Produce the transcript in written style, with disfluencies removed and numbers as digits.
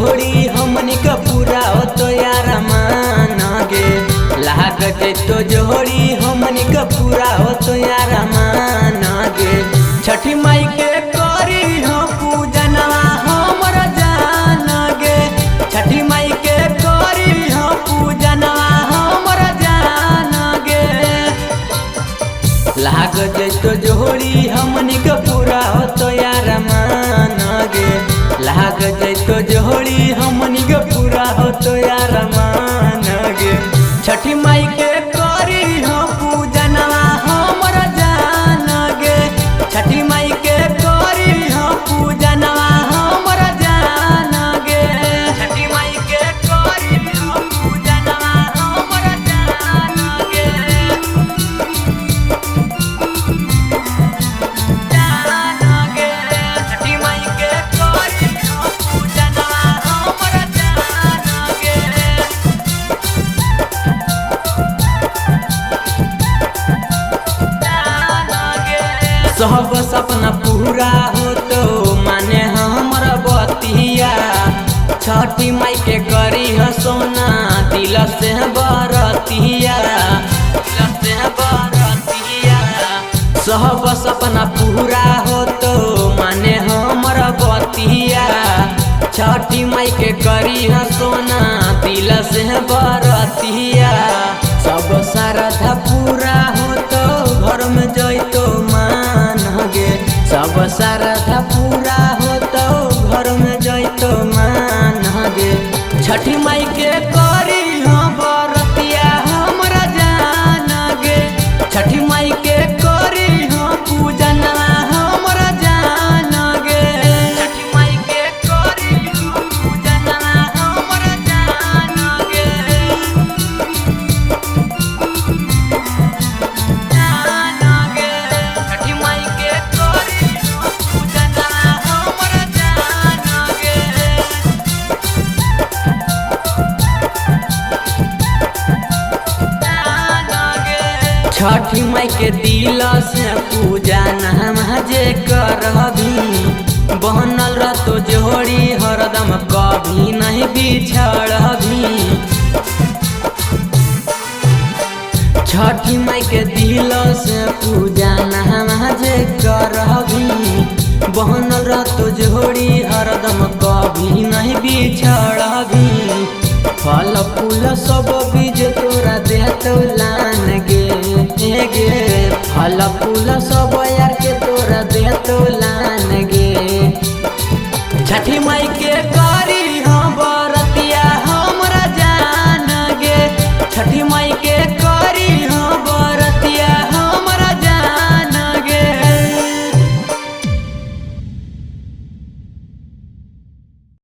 जोड़ी हमनी का पूरा हो तो यार मान गे। लाग जैतो जोड़ी हमनी का पूरा हो तो यार मान गे। छठी माई के करी हो पूजनवा हमर जान गे। छठी माई के करी हो पूजनवा हमर जान गे। लाग जैतो जोड़ी हमनी का पूरा हो तो यार मान गे। लाग जैतो जोड़ी हमनी के पूरा हो तो यार मान गे। छठी माई के करी हो पूजनवा हमर जान गे। छठी माई के करी हो पूजनवा हमर जान गे। छठी माई के करी हो पूजनवा हमर जान गे। जान गे। छठी माई के करी हो पूजनवा हमर जान गे। सब सपना पूरा हो तो माने हमर बतिया। छठी माई के करी हो सोना दिल से बरतिया। दिल से बरतिया। सब सपना पूरा हो तो माने हमर बतिया। छठी माई के करी हो सोना दिल से बरतिया। सब श्रद्धा पूरा हो तो घर में जैतो मान गे। सब श्रद्धा पूरा हो तो घर में जैतो मान गे। छठी माई के करी हो बरतिया हमरा जान गे। छठी माई के करी हो पूजनवा हमरा जान गे। छठी माई के करी हो पूजनवा हमरा जान गे। जान गे। छठी माई के करी हो पूजनवा हमरा जान गे। छठी माई के दिल से पूजा नाम जे करबी। बनल रहतो जोड़ी हरदम कभी नहीं बिछड़बी। छठी माई के दिल से पूजा नाम जे करबी। बनल रहतो जोड़ी हरदम कभी नहीं बिछड़बी। फल फूल सब बीज तोरा देतो लान गे। फल फूल सब